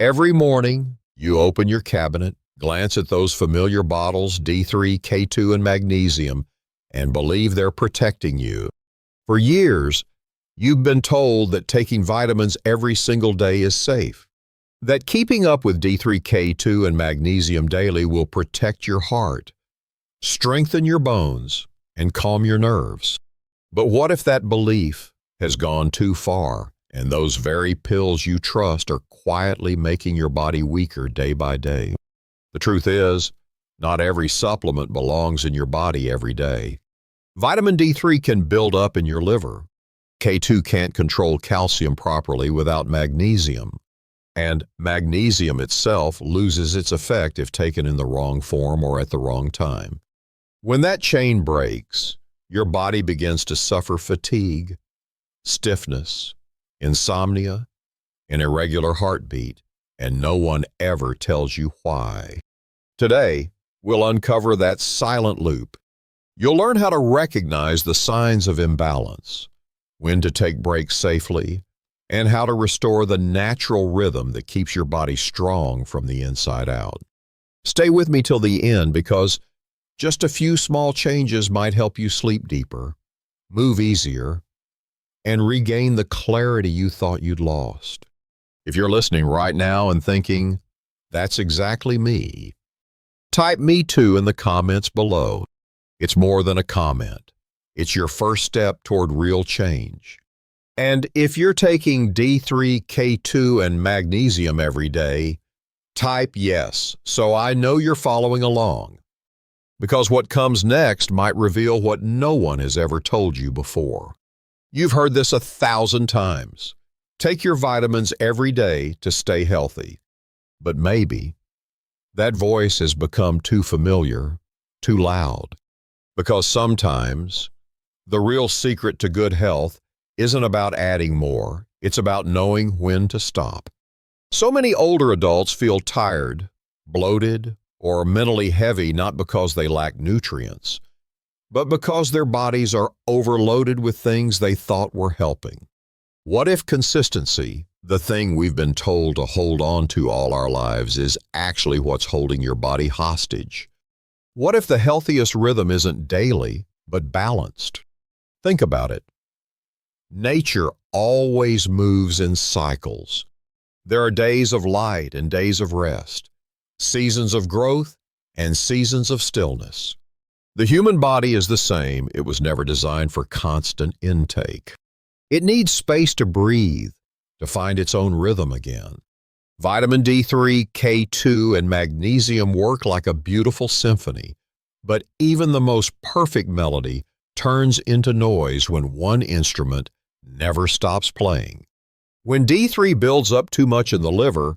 Every morning, you open your cabinet, glance at those familiar bottles, D3, K2, and magnesium, and believe they're protecting you. For years, you've been told that taking vitamins every single day is safe, that keeping up with D3, K2, and magnesium daily will protect your heart, strengthen your bones, and calm your nerves. But what if that belief has gone too far, and those very pills you trust are quietly making your body weaker day by day? The truth is, not every supplement belongs in your body every day. Vitamin D3 can build up in your liver. K2 can't control calcium properly without magnesium. And magnesium itself loses its effect if taken in the wrong form or at the wrong time. When that chain breaks, your body begins to suffer fatigue, stiffness, insomnia, an irregular heartbeat, and no one ever tells you why. Today, we'll uncover that silent loop. You'll learn how to recognize the signs of imbalance, when to take breaks safely, and how to restore the natural rhythm that keeps your body strong from the inside out. Stay with me till the end because just a few small changes might help you sleep deeper, move easier, and regain the clarity you thought you'd lost. If you're listening right now and thinking, "That's exactly me," type "Me Too" in the comments below. It's more than a comment. It's your first step toward real change. And if you're taking D3, K2, and magnesium every day, type "Yes," so I know you're following along. Because what comes next might reveal what no one has ever told you before. You've heard this 1,000 times. Take your vitamins every day to stay healthy. But maybe that voice has become too familiar, too loud. Because sometimes the real secret to good health isn't about adding more, it's about knowing when to stop. So many older adults feel tired, bloated, or mentally heavy not because they lack nutrients, but because their bodies are overloaded with things they thought were helping. What if consistency, the thing we've been told to hold on to all our lives, is actually what's holding your body hostage? What if the healthiest rhythm isn't daily, but balanced? Think about it. Nature always moves in cycles. There are days of light and days of rest, seasons of growth and seasons of stillness. The human body is the same. It was never designed for constant intake. It needs space to breathe, to find its own rhythm again. Vitamin D3, K2, and magnesium work like a beautiful symphony, but even the most perfect melody turns into noise when one instrument never stops playing. When D3 builds up too much in the liver,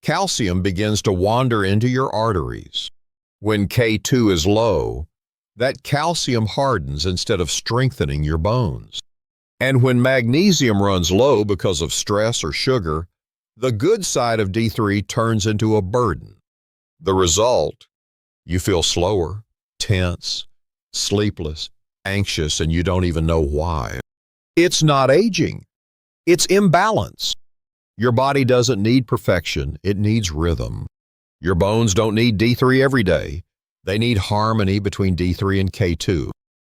calcium begins to wander into your arteries. When K2 is low, that calcium hardens instead of strengthening your bones. And when magnesium runs low because of stress or sugar, the good side of D3 turns into a burden. The result? You feel slower, tense, sleepless, anxious, and you don't even know why. It's not aging. It's imbalance. Your body doesn't need perfection. It needs rhythm. Your bones don't need D3 every day. They need harmony between D3 and K2.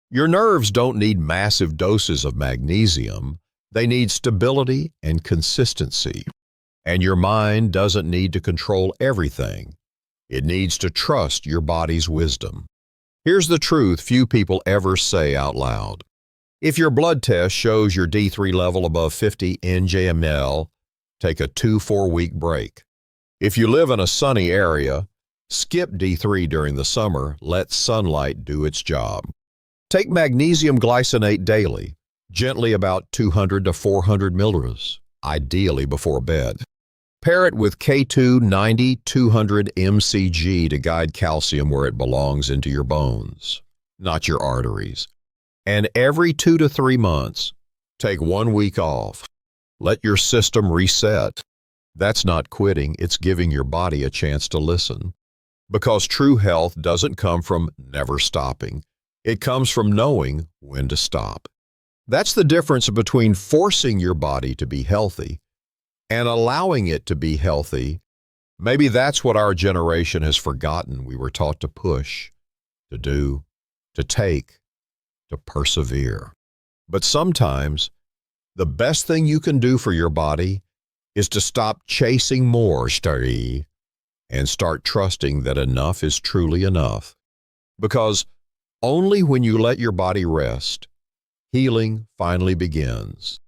Your nerves don't need massive doses of magnesium. They need stability and consistency. And your mind doesn't need to control everything. It needs to trust your body's wisdom. Here's the truth few people ever say out loud. If your blood test shows your D3 level above 50 NJ/mL, take a 2-4-week break. If you live in a sunny area, skip D3 during the summer. Let sunlight do its job. Take magnesium glycinate daily, gently about 200 to 400 milliliters, ideally before bed. Pair it with K2 90-200 mcg to guide calcium where it belongs into your bones, not your arteries. And every 2 to 3 months, take 1 week off. Let your system reset. That's not quitting, it's giving your body a chance to listen. Because true health doesn't come from never stopping. It comes from knowing when to stop. That's the difference between forcing your body to be healthy and allowing it to be healthy. Maybe that's what our generation has forgotten. We were taught to push, to do, to take, to persevere. But sometimes the best thing you can do for your body is to stop chasing more and start trusting that enough is truly enough. Because only when you let your body rest, healing finally begins.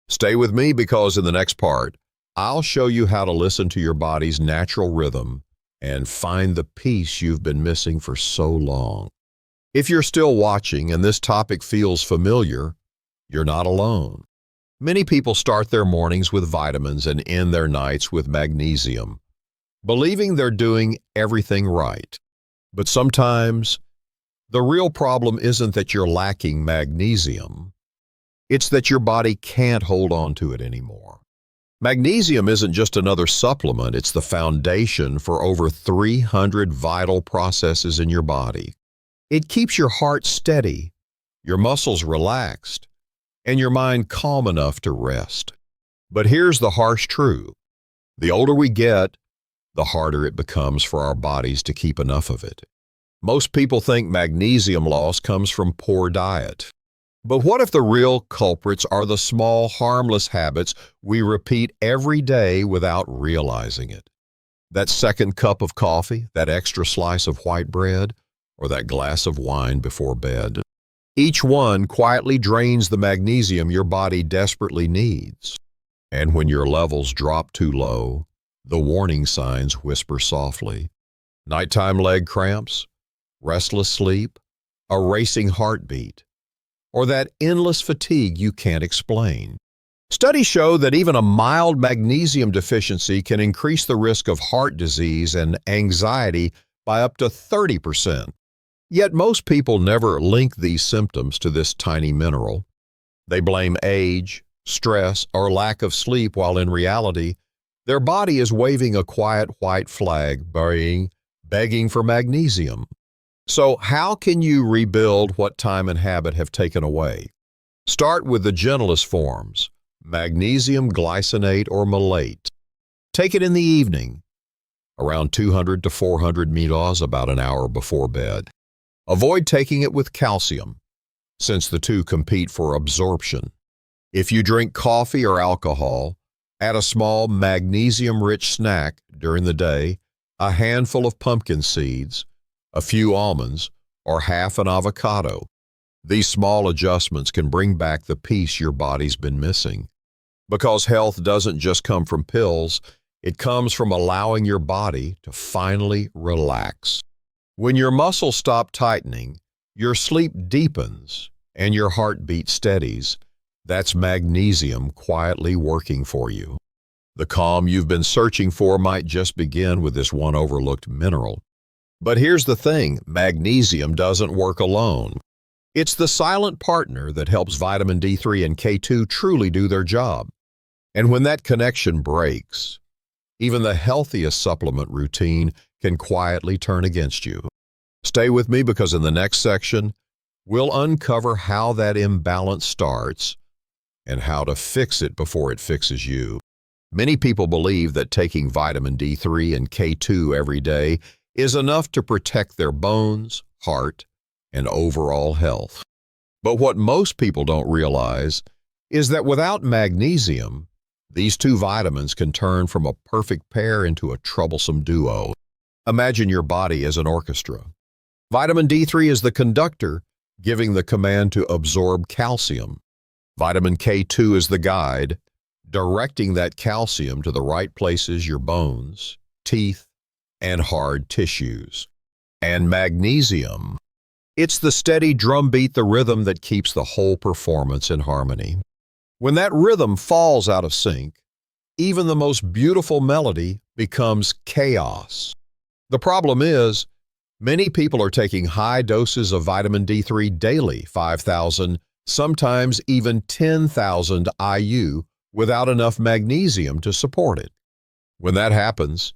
Stay with me, because in the next part, I'll show you how to listen to your body's natural rhythm and find the peace you've been missing for so long. If you're still watching and this topic feels familiar, you're not alone. Many people start their mornings with vitamins and end their nights with magnesium, believing they're doing everything right. But sometimes the real problem isn't that you're lacking magnesium. It's that your body can't hold on to it anymore. Magnesium isn't just another supplement, it's the foundation for over 300 vital processes in your body. It keeps your heart steady, your muscles relaxed, and your mind calm enough to rest. But here's the harsh truth. The older we get, the harder it becomes for our bodies to keep enough of it. Most people think magnesium loss comes from poor diet. But what if the real culprits are the small, harmless habits we repeat every day without realizing it? That second cup of coffee, that extra slice of white bread, or that glass of wine before bed. Each one quietly drains the magnesium your body desperately needs. And when your levels drop too low, the warning signs whisper softly. Nighttime leg cramps, restless sleep, a racing heartbeat, or that endless fatigue you can't explain. Studies show that even a mild magnesium deficiency can increase the risk of heart disease and anxiety by up to 30%. Yet most people never link these symptoms to this tiny mineral. They blame age, stress, or lack of sleep, while in reality, their body is waving a quiet white flag, begging for magnesium. So how can you rebuild what time and habit have taken away? Start with the gentlest forms, magnesium glycinate or malate. Take it in the evening, around 200 to 400 mg about an hour before bed. Avoid taking it with calcium, since the two compete for absorption. If you drink coffee or alcohol, add a small magnesium-rich snack during the day, a handful of pumpkin seeds, a few almonds, or half an avocado. These small adjustments can bring back the peace your body's been missing. Because health doesn't just come from pills, it comes from allowing your body to finally relax. When your muscles stop tightening, your sleep deepens, and your heartbeat steadies, that's magnesium quietly working for you. The calm you've been searching for might just begin with this one overlooked mineral. But here's the thing, magnesium doesn't work alone. It's the silent partner that helps vitamin D3 and K2 truly do their job. And when that connection breaks, even the healthiest supplement routine can quietly turn against you. Stay with me, because in the next section, we'll uncover how that imbalance starts and how to fix it before it fixes you. Many people believe that taking vitamin D3 and K2 every day is enough to protect their bones, heart, and overall health. But what most people don't realize is that without magnesium, these two vitamins can turn from a perfect pair into a troublesome duo. Imagine your body as an orchestra. Vitamin D3 is the conductor, giving the command to absorb calcium. Vitamin K2 is the guide, directing that calcium to the right places: your bones, teeth, and hard tissues. And magnesium, it's the steady drumbeat, the rhythm that keeps the whole performance in harmony. When that rhythm falls out of sync, even the most beautiful melody becomes chaos. The problem is, many people are taking high doses of vitamin D3 daily, 5,000, sometimes even 10,000 IU, without enough magnesium to support it. When that happens,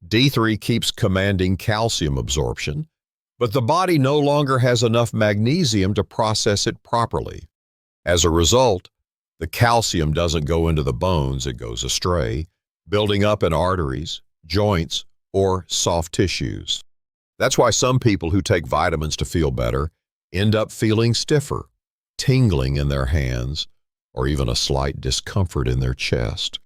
D3 keeps commanding calcium absorption, but the body no longer has enough magnesium to process it properly. As a result, the calcium doesn't go into the bones, it goes astray, building up in arteries, joints, or soft tissues. That's why some people who take vitamins to feel better end up feeling stiffer, tingling in their hands, or even a slight discomfort in their chest.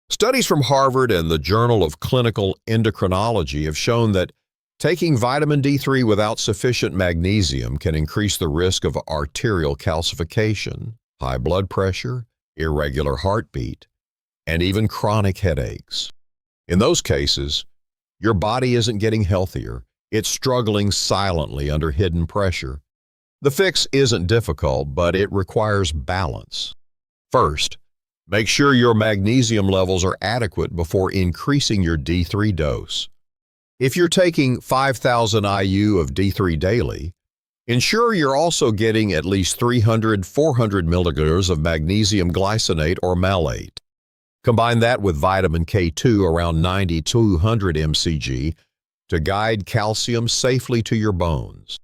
Studies from Harvard and the Journal of Clinical Endocrinology have shown that taking vitamin D3 without sufficient magnesium can increase the risk of arterial calcification, high blood pressure, irregular heartbeat, and even chronic headaches. In those cases, your body isn't getting healthier, it's struggling silently under hidden pressure. The fix isn't difficult, but it requires balance. First, make sure your magnesium levels are adequate before increasing your D3 dose. If you're taking 5,000 IU of D3 daily, ensure you're also getting at least 300-400 milligrams of magnesium glycinate or malate. Combine that with vitamin K2 around 90-100 mcg to guide calcium safely to your bones.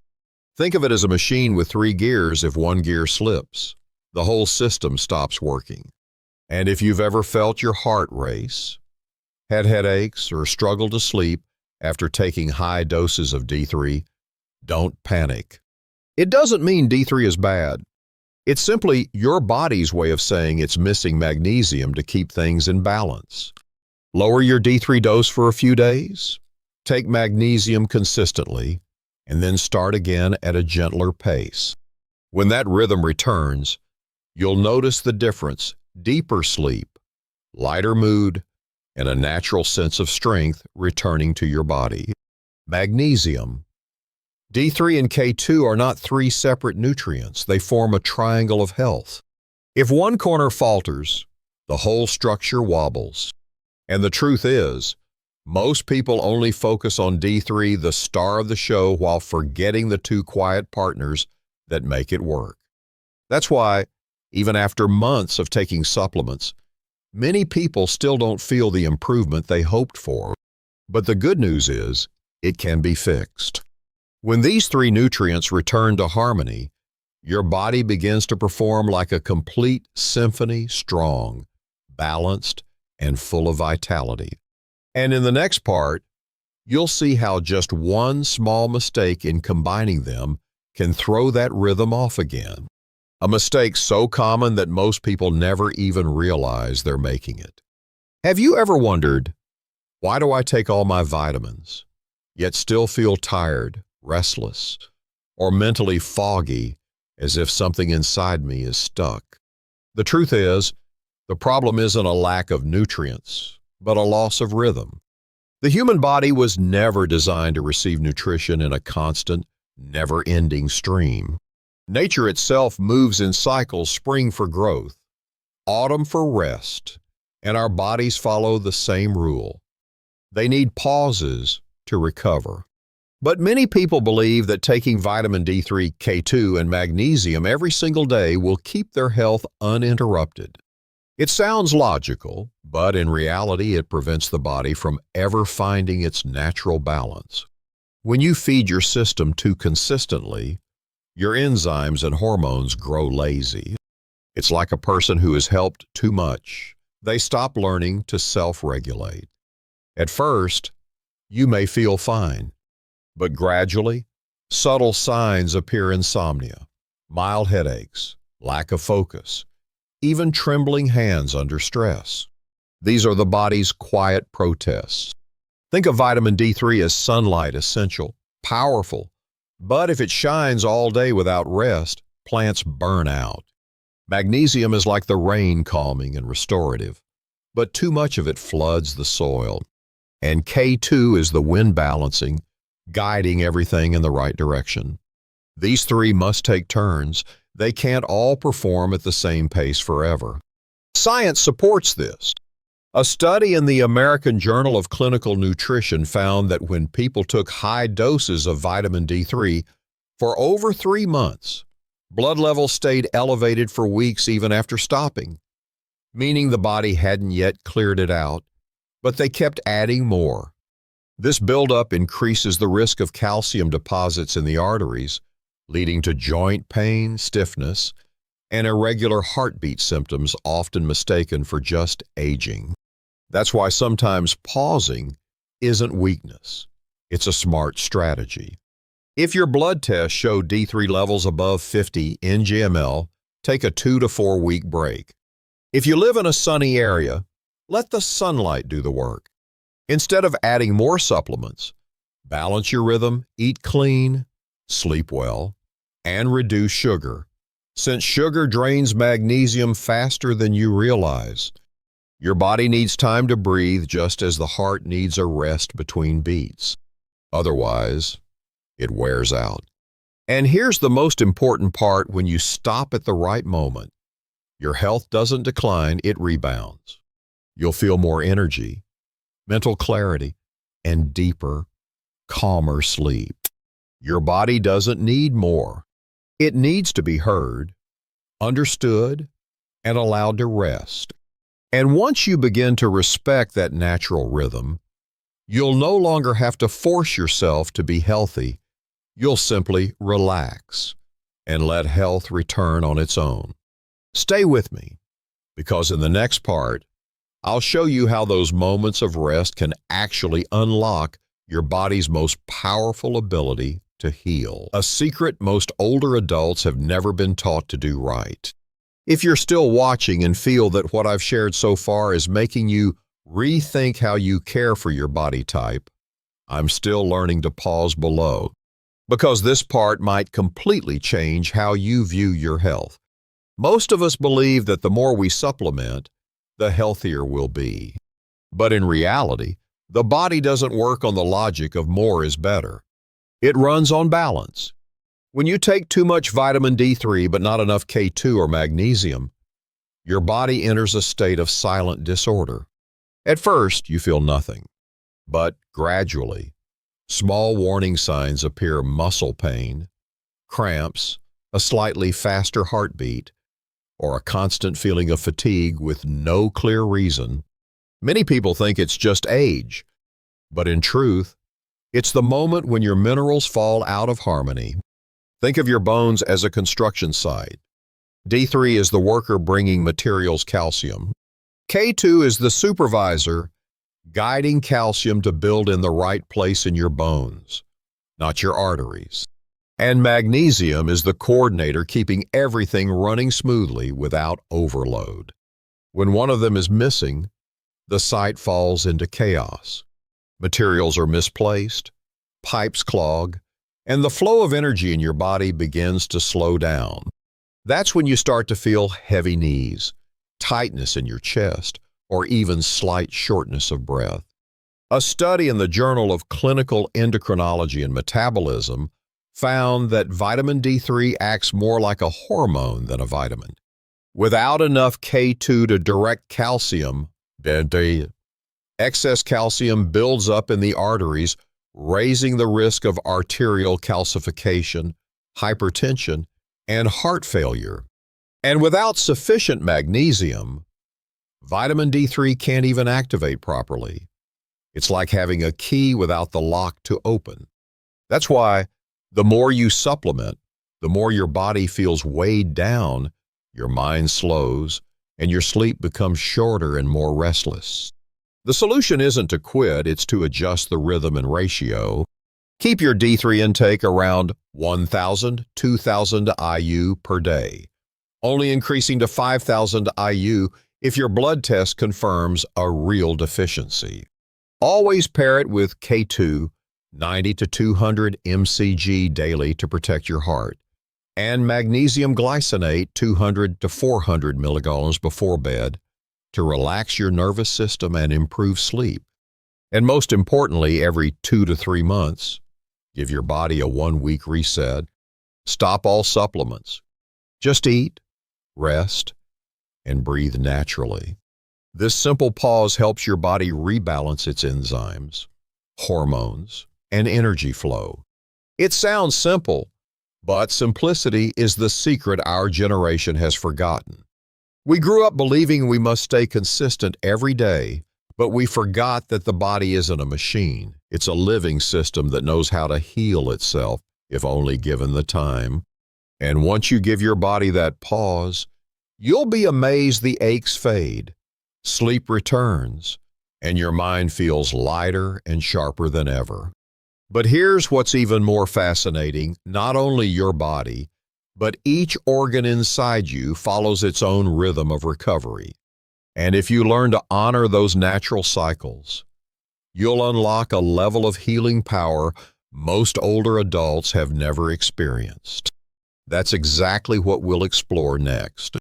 Think of it as a machine with 3 gears. If one gear slips, the whole system stops working. And if you've ever felt your heart race, had headaches, or struggled to sleep after taking high doses of D3, don't panic. It doesn't mean D3 is bad. It's simply your body's way of saying it's missing magnesium to keep things in balance. Lower your D3 dose for a few days, take magnesium consistently, and then start again at a gentler pace. When that rhythm returns, you'll notice the difference: deeper sleep, lighter mood, and a natural sense of strength returning to your body. Magnesium. D3 and K2 are not 3 separate nutrients. They form a triangle of health. If one corner falters, the whole structure wobbles. And the truth is, most people only focus on D3, the star of the show, while forgetting the 2 quiet partners that make it work. That's why, even after months of taking supplements, many people still don't feel the improvement they hoped for. But the good news is, it can be fixed. When these 3 nutrients return to harmony, your body begins to perform like a complete symphony, strong, balanced, and full of vitality. And in the next part, you'll see how just one small mistake in combining them can throw that rhythm off again. A mistake so common that most people never even realize they're making it. Have you ever wondered, why do I take all my vitamins, yet still feel tired, restless, or mentally foggy, as if something inside me is stuck? The truth is, the problem isn't a lack of nutrients, but a loss of rhythm. The human body was never designed to receive nutrition in a constant, never-ending stream. Nature itself moves in cycles: spring for growth, autumn for rest, and our bodies follow the same rule. They need pauses to recover. But many people believe that taking vitamin D3, K2, and magnesium every single day will keep their health uninterrupted. It sounds logical, but in reality it prevents the body from ever finding its natural balance. When you feed your system too consistently, your enzymes and hormones grow lazy. It's like a person who is helped too much. They stop learning to self-regulate. At first, you may feel fine, but gradually, subtle signs appear: insomnia, mild headaches, lack of focus, even trembling hands under stress. These are the body's quiet protests. Think of vitamin D3 as sunlight, essential, powerful, but if it shines all day without rest, plants burn out. Magnesium is like the rain, calming and restorative, but too much of it floods the soil. And K2 is the wind balancing, guiding everything in the right direction. These 3 must take turns. They can't all perform at the same pace forever. Science supports this. A study in the American Journal of Clinical Nutrition found that when people took high doses of vitamin D3 for over 3 months, blood levels stayed elevated for weeks even after stopping, meaning the body hadn't yet cleared it out, but they kept adding more. This buildup increases the risk of calcium deposits in the arteries, leading to joint pain, stiffness, and irregular heartbeat symptoms often mistaken for just aging. That's why sometimes pausing isn't weakness. It's a smart strategy. If your blood tests show D3 levels above 50 ng/ml, take a 2 to 4 week break. If you live in a sunny area, let the sunlight do the work. Instead of adding more supplements, balance your rhythm, eat clean, sleep well, and reduce sugar, since sugar drains magnesium faster than you realize. Your body needs time to breathe just as the heart needs a rest between beats. Otherwise, it wears out. And here's the most important part: when you stop at the right moment, your health doesn't decline, it rebounds. You'll feel more energy, mental clarity, and deeper, calmer sleep. Your body doesn't need more. It needs to be heard, understood, and allowed to rest. And once you begin to respect that natural rhythm, you'll no longer have to force yourself to be healthy. You'll simply relax and let health return on its own. Stay with me, because in the next part, I'll show you how those moments of rest can actually unlock your body's most powerful ability to heal, a secret most older adults have never been taught to do right. If you're still watching and feel that what I've shared so far is making you rethink how you care for your body type, I'm still learning to pause below, because this part might completely change how you view your health. Most of us believe that the more we supplement, the healthier we'll be. But in reality, the body doesn't work on the logic of more is better. It runs on balance. When you take too much vitamin D3 but not enough K2 or magnesium, your body enters a state of silent disorder. At first, you feel nothing, but gradually, small warning signs appear: muscle pain, cramps, a slightly faster heartbeat, or a constant feeling of fatigue with no clear reason. Many people think it's just age, but in truth, it's the moment when your minerals fall out of harmony. Think of your bones as a construction site. D3 is the worker bringing materials calcium. K2 is the supervisor guiding calcium to build in the right place in your bones, not your arteries. And magnesium is the coordinator keeping everything running smoothly without overload. When one of them is missing, the site falls into chaos. Materials are misplaced, pipes clog, and the flow of energy in your body begins to slow down. That's when you start to feel heavy knees, tightness in your chest, or even slight shortness of breath. A study in the Journal of Clinical Endocrinology and Metabolism found that vitamin D3 acts more like a hormone than a vitamin. Without enough K2 to direct calcium, excess calcium builds up in the arteries, raising the risk of arterial calcification, hypertension, and heart failure. And without sufficient magnesium, vitamin D3 can't even activate properly. It's like having a key without the lock to open. That's why the more you supplement, the more your body feels weighed down, your mind slows, and your sleep becomes shorter and more restless. The solution isn't to quit, it's to adjust the rhythm and ratio. Keep your D3 intake around 1,000, 2,000 IU per day, only increasing to 5,000 IU if your blood test confirms a real deficiency. Always pair it with K2, 90 to 200 mcg daily to protect your heart, and magnesium glycinate, 200 to 400 milligrams before bed, to relax your nervous system and improve sleep. And most importantly, every 2 to 3 months, give your body a 1-week reset. Stop all supplements. Just eat, rest, and breathe naturally. This simple pause helps your body rebalance its enzymes, hormones, and energy flow. It sounds simple, but simplicity is the secret our generation has forgotten. We grew up believing we must stay consistent every day, but we forgot that the body isn't a machine. It's a living system that knows how to heal itself if only given the time. And once you give your body that pause, you'll be amazed the aches fade, sleep returns, and your mind feels lighter and sharper than ever. But here's what's even more fascinating. Not only your body, but each organ inside you follows its own rhythm of recovery. And if you learn to honor those natural cycles, you'll unlock a level of healing power most older adults have never experienced. That's exactly what we'll explore next.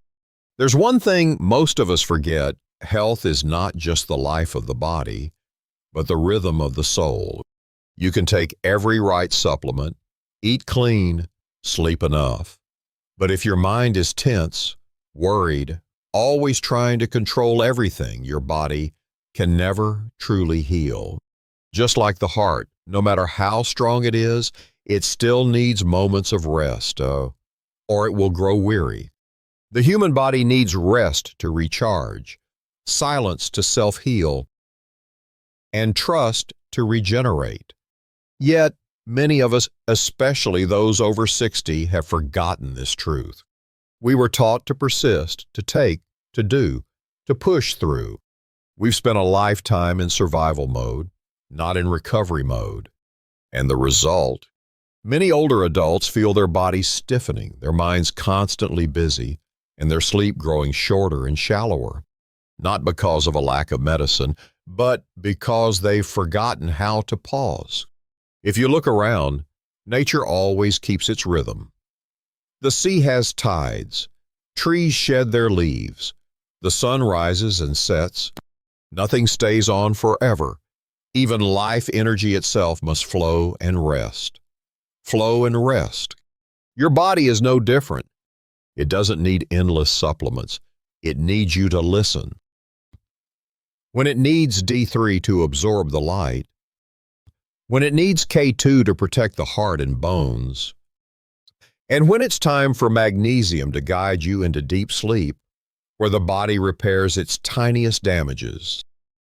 There's one thing most of us forget. Health is not just the life of the body, but the rhythm of the soul. You can take every right supplement, eat clean, sleep enough. But if your mind is tense, worried, always trying to control everything, your body can never truly heal. Just like the heart, no matter how strong it is, it still needs moments of rest, or it will grow weary. The human body needs rest to recharge, silence to self-heal, and trust to regenerate. Yet, many of us, especially those over 60, have forgotten this truth. We were taught to persist, to take, to do, to push through. We've spent a lifetime in survival mode, not in recovery mode. And the result? Many older adults feel their bodies stiffening, their minds constantly busy, and their sleep growing shorter and shallower. Not because of a lack of medicine, but because they've forgotten how to pause. If you look around, nature always keeps its rhythm. The sea has tides, trees shed their leaves, the sun rises and sets. Nothing stays on forever. Even life energy itself must flow and rest. Flow and rest. Your body is no different. It doesn't need endless supplements. It needs you to listen. When it needs D3 to absorb the light, when it needs K2 to protect the heart and bones, and when it's time for magnesium to guide you into deep sleep, where the body repairs its tiniest damages.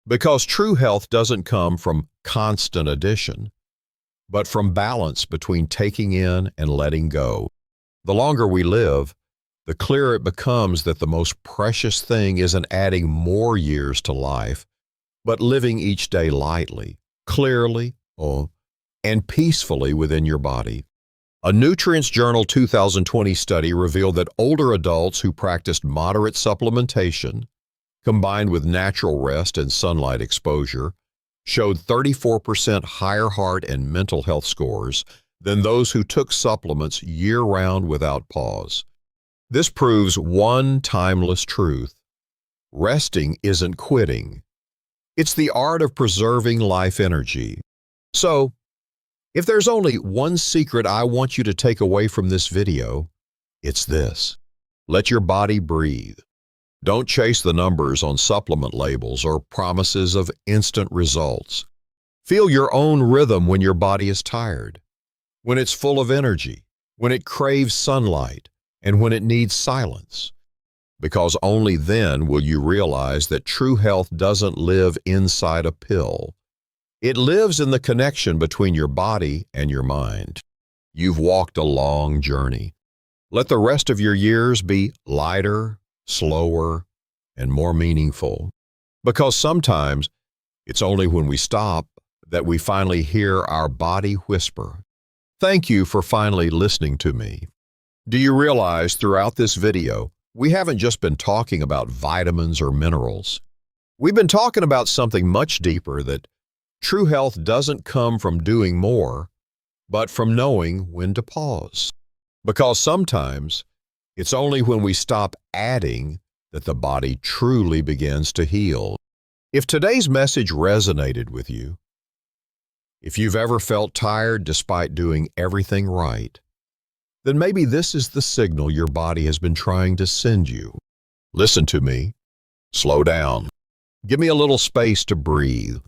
Because true health doesn't come from constant addition, but from balance between taking in and letting go. The longer we live, the clearer it becomes that the most precious thing isn't adding more years to life, but living each day lightly, clearly, and peacefully within your body. A Nutrients Journal 2020 study revealed that older adults who practiced moderate supplementation, combined with natural rest and sunlight exposure, showed 34% higher heart and mental health scores than those who took supplements year-round without pause. This proves one timeless truth. Resting isn't quitting. It's the art of preserving life energy. So, if there's only one secret I want you to take away from this video, it's this. Let your body breathe. Don't chase the numbers on supplement labels or promises of instant results. Feel your own rhythm when your body is tired, when it's full of energy, when it craves sunlight, and when it needs silence. Because only then will you realize that true health doesn't live inside a pill. It lives in the connection between your body and your mind. You've walked a long journey. Let the rest of your years be lighter, slower, and more meaningful. Because sometimes it's only when we stop that we finally hear our body whisper. Thank you for finally listening to me. Do you realize throughout this video, we haven't just been talking about vitamins or minerals. We've been talking about something much deeper, that true health doesn't come from doing more, but from knowing when to pause. Because sometimes it's only when we stop adding that the body truly begins to heal. If today's message resonated with you, if you've ever felt tired despite doing everything right, then maybe this is the signal your body has been trying to send you. Listen to me. Slow down. Give me a little space to breathe.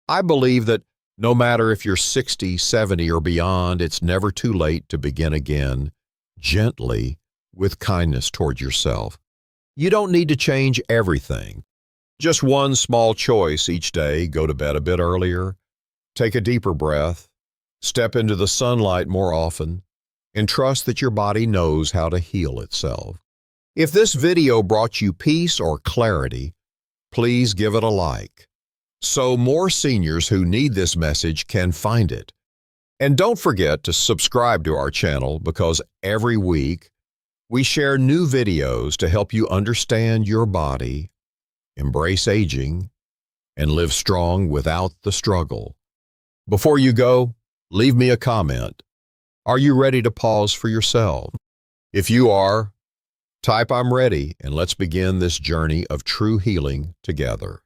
I believe that no matter if you're 60, 70, or beyond, it's never too late to begin again, gently, with kindness toward yourself. You don't need to change everything. Just one small choice each day: go to bed a bit earlier, take a deeper breath, step into the sunlight more often, and trust that your body knows how to heal itself. If this video brought you peace or clarity, please give it a like. so more seniors who need this message can find it. And don't forget to subscribe to our channel because every week we share new videos to help you understand your body, embrace aging, and live strong without the struggle. Before you go, leave me a comment. Are you ready to pause for yourself? If you are, type "I'm ready" and let's begin this journey of true healing together.